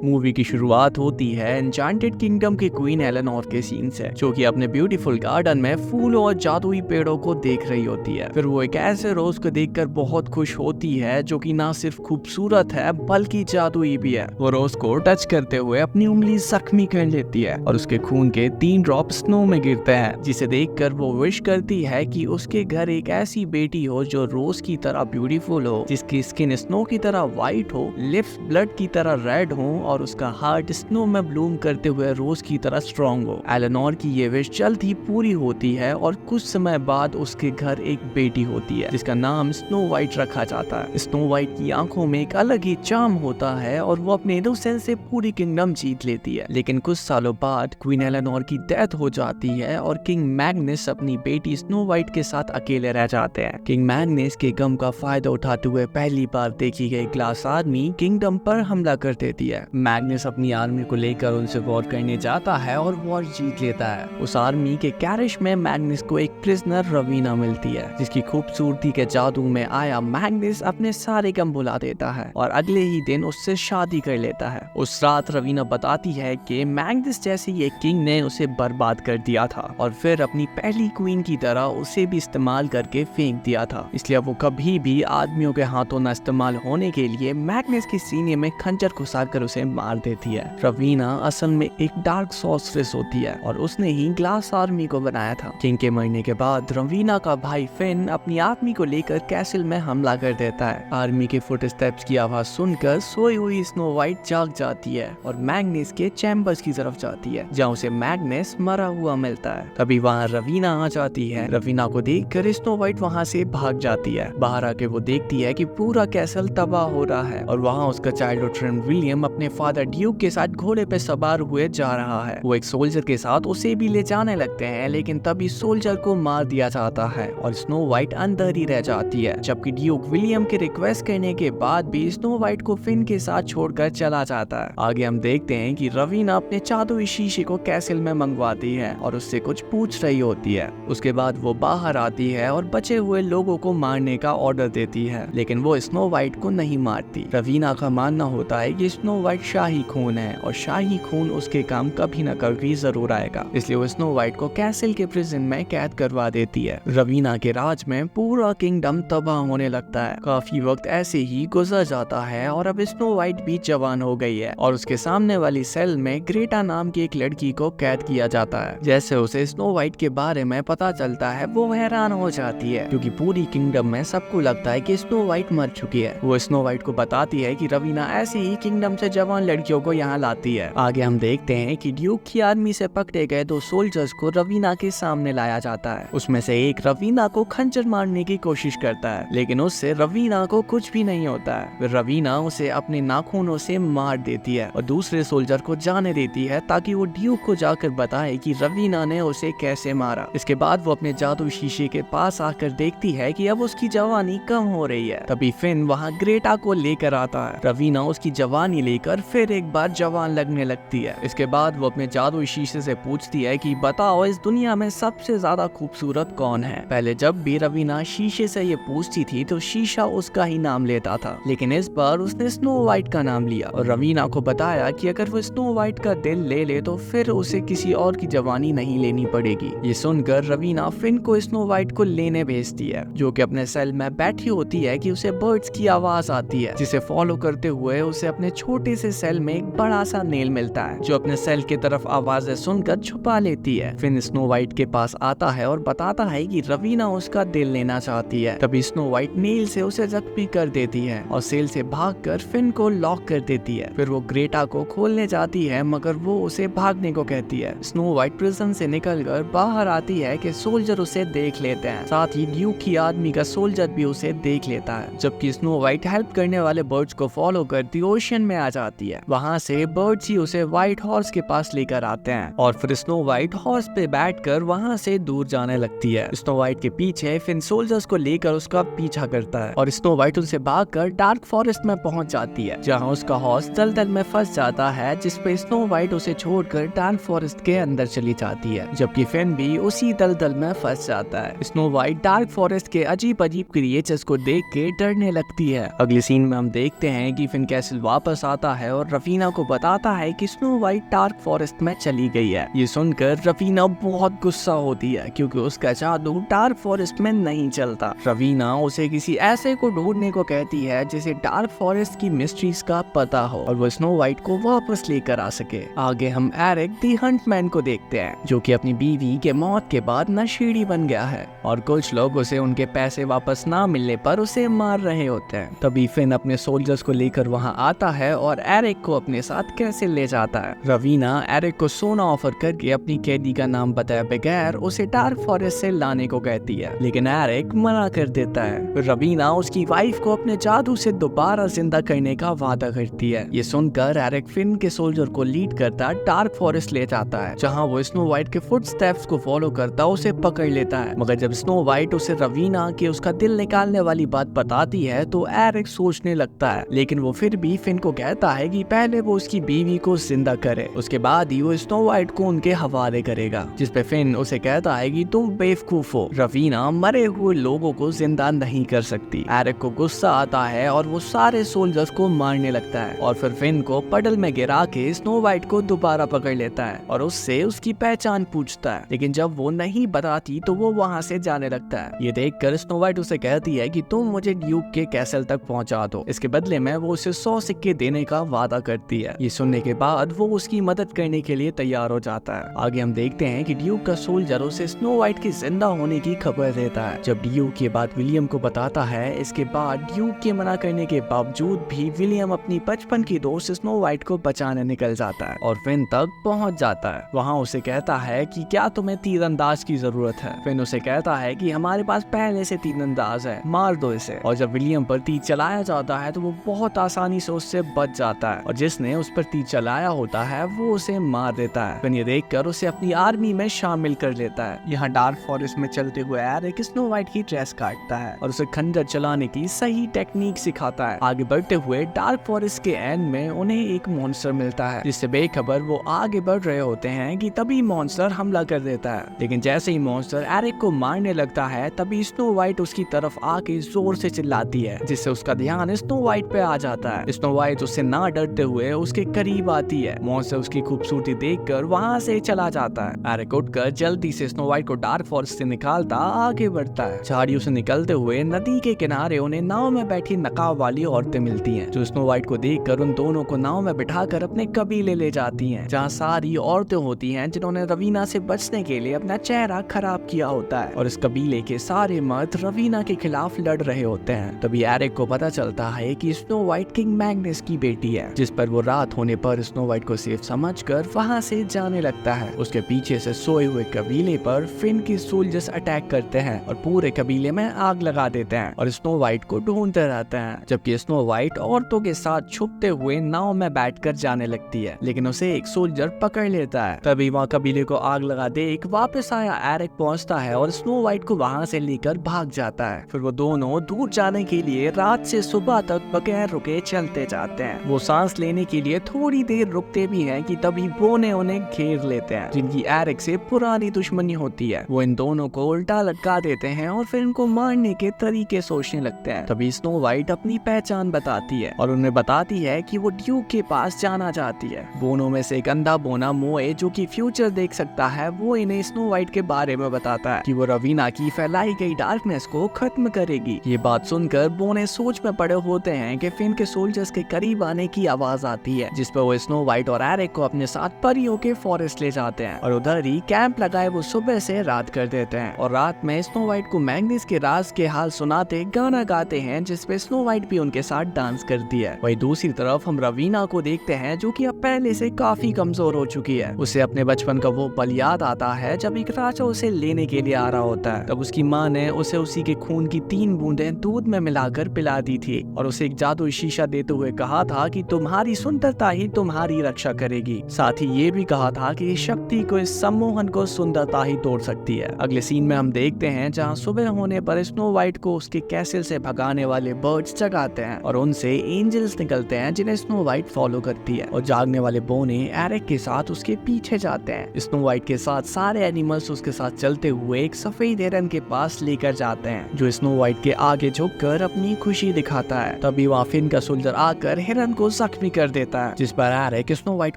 Movie की शुरुआत होती है एन्चेंटेड किंगडम के क्वीन एलेनोर के सीन से, जो कि अपने ब्यूटीफुल गार्डन में फूलों और जादुई पेड़ों को देख रही होती है। फिर वो एक ऐसे रोज को देखकर बहुत खुश होती है जो कि ना सिर्फ खूबसूरत है बल्कि जादुई भी है। वो रोज को टच करते हुए अपनी उंगली जख्मी कर लेती है और उसके खून के 3 ड्रॉप स्नो में गिरते हैं, जिसे देखकर वो विश करती है कि उसके घर एक ऐसी बेटी हो जो रोज की तरह ब्यूटीफुल हो, जिसकी स्किन स्नो की तरह व्हाइट हो, लिप्स ब्लड की तरह रेड हो और उसका हार्ट स्नो में ब्लूम करते हुए रोज की तरह स्ट्रॉन्ग हो। एलेनोर की ये विश जल्द ही पूरी होती है और कुछ समय बाद उसके घर एक बेटी होती है जिसका नाम स्नो वाइट रखा जाता है। स्नो वाइट की आंखों में एक अलग ही चार्म होता है और वो अपने इनोसेंस से पूरी किंगडम जीत लेती है। लेकिन कुछ सालों बाद क्वीन एलेनोर की डेथ हो जाती है और किंग मैग्नस अपनी बेटी स्नो वाइट के साथ अकेले रह जाते हैं। किंग मैग्नस के गम का फायदा उठाते हुए पहली बार देखी गई ग्लास आर्मी किंगडम पर हमला कर देती है। मैग्नस अपनी आर्मी को लेकर उनसे वॉर करने जाता है और वॉर जीत लेता है। उस आर्मी के कैरिश में मैग्नस को एक प्रिजनर रवीना मिलती है, जिसकी खूबसूरती के जादू में आया मैग्नस अपने सारे गम भुला देता है और अगले ही दिन उससे शादी कर लेता है। उस रात रवीना बताती है कि मैग्नस जैसे ये किंग ने उसे बर्बाद कर दिया था और फिर अपनी पहली क्वीन की तरह उसे भी इस्तेमाल करके फेंक दिया था, इसलिए वो कभी भी आदमियों के हाथों न इस्तेमाल होने के लिए मैग्नस के सीने में खंजर घुसाकर उसे मार देती है। रवीना असल में एक डार्क सॉर्सरेस होती है और उसने ही ग्लास आर्मी को बनाया था। किंग के मरने के बाद रवीना का भाई फिन अपनी आर्मी को लेकर कैसल में हमला कर देता है। आर्मी के फुटस्टेप्स की आवाज सुनकर सोई हुई स्नो वाइट जाग जाती है और मैग्नस के चैम्बर्स की तरफ जाती है, जहाँ उसे मैग्नस मरा हुआ मिलता है। तभी वहाँ रवीना आ जाती है। रवीना को देखकर स्नो वाइट वहाँ से भाग जाती है। बाहर आके वो देखती है कि पूरा कैसल तबाह हो रहा है और वहाँ उसका चाइल्डहुड फ्रेंड विलियम अपने फादर ड्यूक के साथ घोड़े पे सवार हुए जा रहा है। वो एक सोल्जर के साथ उसे भी ले जाने लगते हैं, लेकिन तभी सोल्जर को मार दिया जाता है और स्नो वाइट अंदर ही रह जाती है, जबकि ड्यूक विलियम के रिक्वेस्ट करने के बाद भी स्नो वाइट को फिन के साथ छोड़कर चला जाता है। आगे हम देखते हैं कि रवीना अपने जादुई शीशे को कैसल में मंगवाती है और उससे कुछ पूछ रही होती है। उसके बाद वो बाहर आती है और बचे हुए लोगों को मारने का ऑर्डर देती है, लेकिन वो स्नो वाइट को नहीं मारती। रवीना का मानना होता है कि स्नो वाइट शाही खून है और शाही खून उसके काम कभी न कभी जरूर आएगा, इसलिए वो स्नो वाइट को कैसल के प्रिजन में कैद करवा देती है। रवीना के राज में पूरा किंगडम तबाह होने लगता है। काफी वक्त ऐसे ही गुजर जाता है और अब स्नो वाइट भी जवान हो गई है और उसके सामने वाली सेल में ग्रेटा नाम की एक लड़की को कैद किया जाता है। जैसे उसे स्नो वाइट के बारे में पता चलता है वो हैरान हो जाती है, क्योंकि पूरी किंगडम में सबको लगता है कि स्नो वाइट मर चुकी है। वो स्नो वाइट को बताती है कि रवीना ऐसे ही किंगडम से जवान लड़कियों को यहाँ लाती है। आगे हम देखते हैं कि ड्यूक की आर्मी से पकड़े गए 2 सोल्जर्स को रवीना के सामने लाया जाता है। उसमें से एक रवीना को खंजर मारने की कोशिश करता है, लेकिन उससे रवीना को कुछ भी नहीं होता है। फिर रवीना उसे अपने नाखूनों से मार देती है और दूसरे सोल्जर को जाने देती है ताकि वो ड्यूक को जाकर बताए कि रवीना ने उसे कैसे मारा। इसके बाद वो अपने जादू शीशे के पास आकर देखती है कि अब उसकी जवानी कम हो रही है। तभी फिन वहाँ ग्रेटा को लेकर आता है। रवीना उसकी जवानी लेकर फिर एक बार जवान लगने लगती है। इसके बाद वो अपने जादू शीशे से पूछती है कि बताओ इस दुनिया में सबसे ज्यादा खूबसूरत कौन है। पहले जब भी रवीना शीशे से ये पूछती थी तो शीशा उसका ही नाम लेता था, लेकिन इस बार उसने स्नो वाइट का नाम लिया और रवीना को बताया कि अगर वो स्नो वाइट का दिल ले ले तो फिर उसे किसी और की जवानी नहीं लेनी पड़ेगी। ये सुनकर रवीना फिन को स्नो वाइट को लेने भेजती है, जो कि अपने सेल में बैठी होती है कि उसे बर्ड्स की आवाज आती है, जिसे फॉलो करते हुए उसे अपने छोटे से सेल में एक बड़ा सा नेल मिलता है, जो अपने सेल की तरफ आवाजें सुनकर छुपा लेती है। फिन स्नो वाइट के पास आता है और बताता है कि रवीना उसका दिल लेना चाहती है। तभी स्नो वाइट नेल से उसे जख्मी कर देती है और सेल से भागकर फिन को लॉक कर देती है। फिर वो ग्रेटा को खोलने जाती है, मगर वो उसे भागने को कहती है। स्नो वाइट प्रिजन से निकलकर बाहर आती है कि सोल्जर उसे देख लेते हैं, साथ ही ड्यूक की आर्मी का सोल्जर भी उसे देख लेता है। जबकि स्नो वाइट हेल्प करने वाले बर्ड्स को फॉलो करती ओशन में आ जाती है। वहाँ से बर्ड्स ही उसे व्हाइट हॉर्स के पास लेकर आते हैं और फिर स्नो वाइट हॉर्स पे बैठकर वहाँ से दूर जाने लगती है। स्नो वाइट के पीछे फिन सोल्जर्स को लेकर उसका पीछा करता है और स्नो वाइट उनसे भागकर डार्क फॉरेस्ट में पहुंच जाती है, जहाँ उसका हॉर्स दलदल में फंस जाता है, जिसपे स्नो वाइट उसे छोड़कर डार्क फॉरेस्ट के अंदर चली जाती है, जबकि फिन भी उसी दलदल में फंस जाता है। स्नो वाइट डार्क फॉरेस्ट के अजीब अजीब क्रिएचर्स को देख के डरने लगती है। अगले सीन में हम देखते हैं कि फिन कैसल वापस आता है है और रवीना को बताता है कि स्नो वाइट डार्क फॉरेस्ट में चली गई है। ये सुनकर रवीना बहुत गुस्सा होती है क्योंकि उसका जादू डार्क फॉरेस्ट में नहीं चलता। रवीना उसे किसी ऐसे को ढूंढने को कहती है जिसे डार्क फॉरेस्ट की मिस्ट्रीज का पता हो और वो स्नो वाइट को वापस लेकर आ सके। आगे हम एरिक दी हंटमैन को देखते हैं जो कि अपनी बीवी के मौत के बाद नशेड़ी बन गया है और कुछ लोग उसे उनके पैसे वापस ना मिलने पर उसे मार रहे होते हैं। तभी फिन अपने सोल्जर्स को लेकर वहां आता है और एरिक को अपने साथ कैसे ले जाता है। रवीना एरिक को सोना ऑफर करके अपनी कैदी का नाम बताए बगैर उसे डार्क फॉरेस्ट से लाने को कहती है, लेकिन एरिक मना कर देता है। रवीना उसकी वाइफ को अपने जादू से दोबारा जिंदा करने का वादा करती है। ये सुनकर एरिक फिन के सोल्जर को लीड करता डार्क फॉरेस्ट ले जाता है जहाँ वो स्नो वाइट के फुटस्टेप्स को फॉलो करता उसे पकड़ लेता है। मगर जब स्नो वाइट उसे रवीना के उसका दिल निकालने वाली बात बताती है तो एरिक सोचने लगता है, लेकिन वो फिर भी फिन को कहता है कि पहले वो उसकी बीवी को जिंदा करे, उसके बाद ही वो स्नो वाइट को उनके हवाले करेगा। जिस पे फिन उसे कहता है कि तुम बेवकूफ हो, रवीना मरे हुए लोगों को जिंदा नहीं कर सकती। एरिक को गुस्सा आता है और वो सारे सोल्जर्स को मारने लगता है और फिर फिन को पडल में गिरा के स्नो वाइट को दोबारा पकड़ लेता है और उससे उसकी पहचान पूछता है, लेकिन जब वो नहीं बताती तो वो वहाँ से जाने लगता है। ये देखकर स्नो वाइट उसे कहती है कि तुम मुझे ड्यूक के कैसल तक पहुंचा दो, इसके बदले में वो उसे 100 सिक्के देने का वादा करती है। ये सुनने के बाद वो उसकी मदद करने के लिए तैयार हो जाता है। आगे हम देखते हैं कि ड्यूक का सोल्जर उसे स्नो वाइट की जिंदा होने की खबर देता है। जब ड्यूक ये बात विलियम को बताता है, इसके बाद ड्यूक के मना करने के बावजूद भी विलियम अपनी बचपन की दोस्त स्नो वाइट को बचाने निकल जाता है और फिन तक पहुंच जाता है। वहाँ उसे कहता है कि क्या तुम्हें तीरंदाज की जरूरत है। फिन उसे कहता है कि हमारे पास पहले से तीरंदाज है, मार दो इसे। और जब विलियम पर तीर चलाया जाता है तो वो बहुत आसानी से उससे बच जाता है और जिसने उस पर तीर चलाया होता है वो उसे मार देता है। फिर ये देखकर उसे अपनी आर्मी में शामिल कर लेता है। यहाँ डार्क फॉरेस्ट में चलते हुए एरिक स्नो वाइट की ड्रेस काटता है और उसे खंजर चलाने की सही टेक्निक सिखाता है। आगे बढ़ते हुए डार्क फॉरेस्ट के एंड में उन्हें एक मॉन्स्टर मिलता है, जिससे बेखबर वो आगे बढ़ रहे होते हैं कि तभी मॉन्स्टर हमला कर देता है। लेकिन जैसे ही मॉन्स्टर एरिक को मारने लगता है तभी स्नो वाइट उसकी तरफ आके जोर से चिल्लाती है, जिससे उसका ध्यान स्नो वाइट पे आ जाता है। स्नो वाइट उससे ना डरते हुए उसके करीब आती है। मॉन्स्टर उसकी खूबसूरती देखकर वहाँ से चला जाता है। एरिक उठकर जल्दी से स्नो वाइट को डार्क फॉरेस्ट से निकालता आगे बढ़ता है। झाड़ियों से निकलते हुए नदी के किनारे उन्हें नाव में बैठी नकाब वाली औरतें मिलती हैं, जो स्नो वाइट को देखकर उन दोनों को नाव में बिठाकर अपने कबीले ले जाती हैं, जहाँ सारी औरतें होती हैं जिन्होंने रवीना से बचने के लिए अपना चेहरा खराब किया होता है और इस कबीले के सारे मर्द रवीना के खिलाफ लड़ रहे होते हैं। तभी एरिक को पता चलता है कि स्नो वाइट किंग मैग्नस की बेटी है, जिस पर वो रात होने पर स्नो वाइट को सेफ समझकर वहां से जाने लगता है। उसके पीछे से सोए हुए कबीले पर फिन के सोल्जर्स अटैक करते हैं और पूरे कबीले में आग लगा देते हैं और स्नो वाइट को ढूंढते रहते हैं, जबकि स्नो वाइट औरतों के साथ छुपते हुए नाव में बैठकर जाने लगती है, लेकिन उसे एक सोल्जर पकड़ लेता है। तभी वहाँ कबीले को आग लगा देख वापस आया एरिक पहुंचता है और स्नो वाइट को वहां से लेकर भाग जाता है। फिर वो दोनों दूर जाने के लिए रात से सुबह तक बगैर रुके चलते जाते हैं। वो सांस लेने के लिए थोड़ी देर रुकते भी हैं कि तभी बोने उन्हें घेर लेते हैं, जिनकी एरिक से पुरानी दुश्मनी होती है। वो इन दोनों को उल्टा लटका देते हैं और फिर इनको मारने के तरीके सोचने लगते हैं। तभी स्नो वाइट अपनी पहचान बताती है और उन्हें बताती है कि वो ड्यूक के पास जाना चाहती है। बोनों में से एक अंधा बोना मोए, जो कि फ्यूचर देख सकता है, वो इन्हें स्नो वाइट के बारे में बताता है कि वो रवीना की फैलाई गई डार्कनेस को खत्म करेगी। ये बात सुनकर बोने सोच में पड़े होते हैं कि फिन के सोल्जर्स के करीब आने की आवाज आती है, जिस पर वो स्नो वाइट और एरिक को अपने साथ परियों के फॉरेस्ट ले जाते हैं और उधर ही कैंप लगाए वो सुबह से रात कर देते हैं। और रात में स्नो वाइट को मैग्नस के राज के हाल सुनाते गाना गाते हैं, जिसपे स्नो वाइट भी उनके साथ डांस करती है। वही दूसरी तरफ हम रवीना को देखते हैं, जो कि अब पहले से काफी कमजोर हो चुकी है। उसे अपने बचपन का वो पल याद आता है जब एक राजा उसे लेने के लिए आ रहा होता है। तब उसकी माँ ने उसे उसी के खून की 3 बूंदें दूध में मिलाकर पिला दी थी और उसे एक जादुई शीशा देते हुए कहा था कि तुम्हारी सुंदरता ही तुम्हारी रक्षा करेगी। साथ ही ये भी कहा था कि शक्ति को, इस सम्मोहन को सुंदरता ही तोड़ सकती है। अगले सीन में हम देखते हैं जहाँ सुबह होने पर स्नो वाइट को उसके कैसल से भगाने वाले बर्ड्स जगाते हैं और उनसे एंजल्स निकलते हैं, जिन्हें स्नो वाइट फॉलो करती है। और जागने वाले बोने एरिक के साथ उसके पीछे जाते हैं। स्नो वाइट के साथ सारे एनिमल्स उसके साथ चलते हुए एक सफेद हिरन के पास लेकर जाते हैं, जो स्नो वाइट के आगे झुककर अपनी खुशी दिखाता है। तभी वहाँ फिन का सोल्जर आकर हिरन को जख्मी कर देता है, जिस पर एरिक स्नो व्हाइट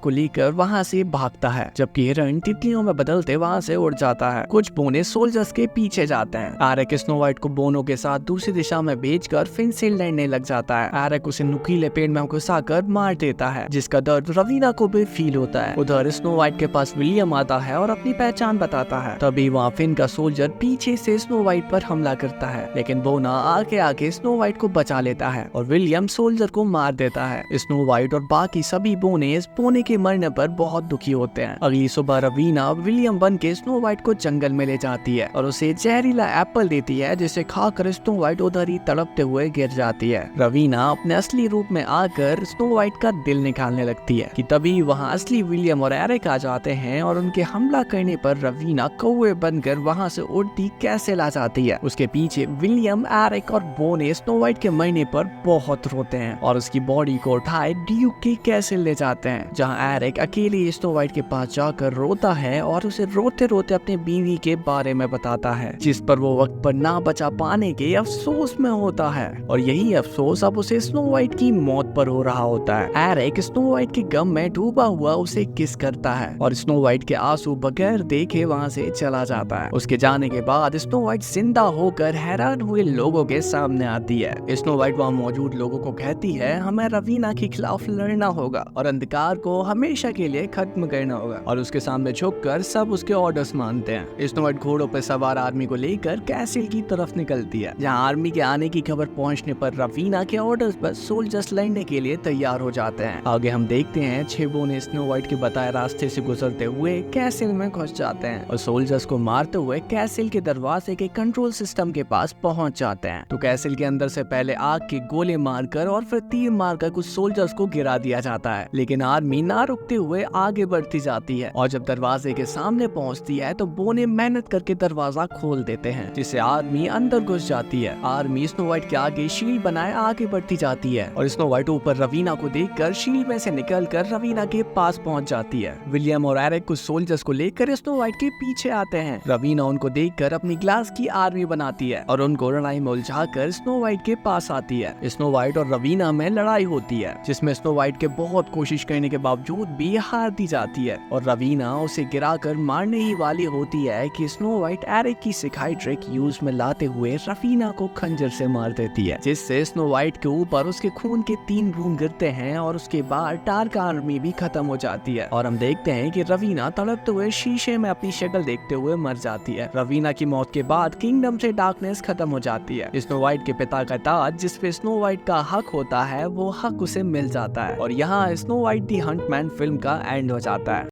को लेकर वहाँ से भागता है, जबकि हिरन तितलियों में बदलते वहाँ से उड़ जाता है। कुछ बोने सोल्जर्स के पीछे जाते हैं। एरिक स्नो व्हाइट को बोनों के साथ दूसरी दिशा में भेजकर फिर से लड़ने लग जाता है। एरिक उसे नुकीले पेड़ में घुसाकर मार देता है, जिसका दर्द रवीना को भी फील होता है। उधर स्नो व्हाइट के पास विलियम आता है और अपनी पहचान बताता है। तभी वहाँ फिन का सोल्जर पीछे से स्नो व्हाइट पर हमला करता है, लेकिन बोना आके स्नो व्हाइट को बचा लेता है और विलियम सोल्जर को मार देता है। स्नो व्हाइट और बाकी सभी बोने इस बोने के मरने पर बहुत दुखी होते हैं। अगली सुबह रवीना विलियम बन के स्नो व्हाइट को जंगल में ले जाती है और उसे जहरीला एप्पल देती है, जिसे खाकर स्नो व्हाइट उधर ही तड़पते हुए गिर जाती है। रवीना अपने असली रूप में आकर स्नो व्हाइट का दिल निकालने लगती है कि तभी वहाँ असली विलियम और एरिक आ जाते हैं और उनके हमला करने पर रवीना कौवे बनकर वहाँ से उड़ती कैसेल आ जाती है। उसके पीछे विलियम, एरिक और बोने स्नो व्हाइट के मरने पर बहुत रोते हैं और उसकी बॉडी को उठाए ड्यूक के कैसेल ले जाते हैं, जहाँ एरिक अकेले स्नो व्हाइट के पास जाकर रोता है और उसे रोते रोते अपने बीवी के बारे में बताता है, जिस पर वो वक्त पर ना बचा पाने के अफसोस में होता है। और यही अफसोस अब उसे स्नो व्हाइट की मौत पर हो रहा होता है। एरिक स्नो व्हाइट के गम में डूबा हुआ उसे किस करता है और स्नो व्हाइट के आंसू बगैर देखे वहाँ से चला जाता है। उसके जाने के बाद स्नो व्हाइट जिंदा होकर हैरान हुए लोगों के सामने आती है। स्नो व्हाइट वहाँ मौजूद लोगों को कहती है, हमें रवीना के खिलाफ लड़ना होगा और अंधकार को हमेशा के लिए खत्म करना होगा। और उसके सामने झुककर सब उसके ऑर्डर्स मानते हैं। स्नो व्हाइट घोड़ों पर सवार आर्मी को लेकर कैसल की तरफ निकलती है, जहाँ आर्मी के आने की खबर पहुंचने पर रवीना के ऑर्डर्स पर सोल्जर्स लड़ने के लिए तैयार हो जाते हैं। आगे हम देखते हैं 6 बोने स्नो व्हाइट के बताए रास्ते से गुजरते हुए कैसल में घुस जाते हैं और सोल्जर्स को मारते हुए कैसल के दरवाजे के कंट्रोल सिस्टम के पास पहुंच जाते हैं। तो कैसल के अंदर से पहले आग के गोले मारकर और फिर तीर मारकर कुछ सोल्जर्स को गिरा दिया जाता है, लेकिन आर्मी ना रुकते हुए आगे बढ़ती जाती है और जब दरवाजे के सामने पहुंचती है तो बोने मेहनत करके दरवाजा खोल देते हैं, जिससे आर्मी अंदर घुस जाती है। आर्मी स्नो व्हाइट के आगे शील्ड बनाए आगे बढ़ती जाती है और स्नो व्हाइट ऊपर रवीना को देखकर शील्ड में से निकलकर रवीना के पास पहुंच जाती है। विलियम और एरिक कुछ सोल्जर्स को लेकर स्नो व्हाइट के पीछे आते हैं। रवीना उनको देखकर अपनी ग्लास की आर्मी बनाती है और उनको लड़ाई में उलझाकर स्नो व्हाइट के पास आती है। स्नो व्हाइट और रवीना में लड़ाई होती है, जिसमें स्नो व्हाइट के बहुत कोशिश करने के बावजूद भी हार दी जाती है और रवीना उसे गिराकर मारने ही वाली होती है कि स्नो व्हाइट एरिक की सिखाई ट्रिक यूज में लाते हुए रवीना को खंजर से मार देती है, जिससे स्नो व्हाइट के ऊपर उसके खून के 3 बूंद गिरते हैं और उसके बाद डार्क आर्मी भी खत्म हो जाती है और हम देखते हैं कि रवीना तड़पते हुए शीशे में अपनी शक्ल देखते हुए मर जाती है। रवीना की मौत के बाद किंगडम से डार्कनेस खत्म हो जाती है। स्नो व्हाइट के पिता का ताज जिस पे स्नो व्हाइट का हक होता है वो हक उसे मिल जाता है और यहाँ स्नो व्हाइट दी हंटमैन फिल्म का एंड हो जाता है।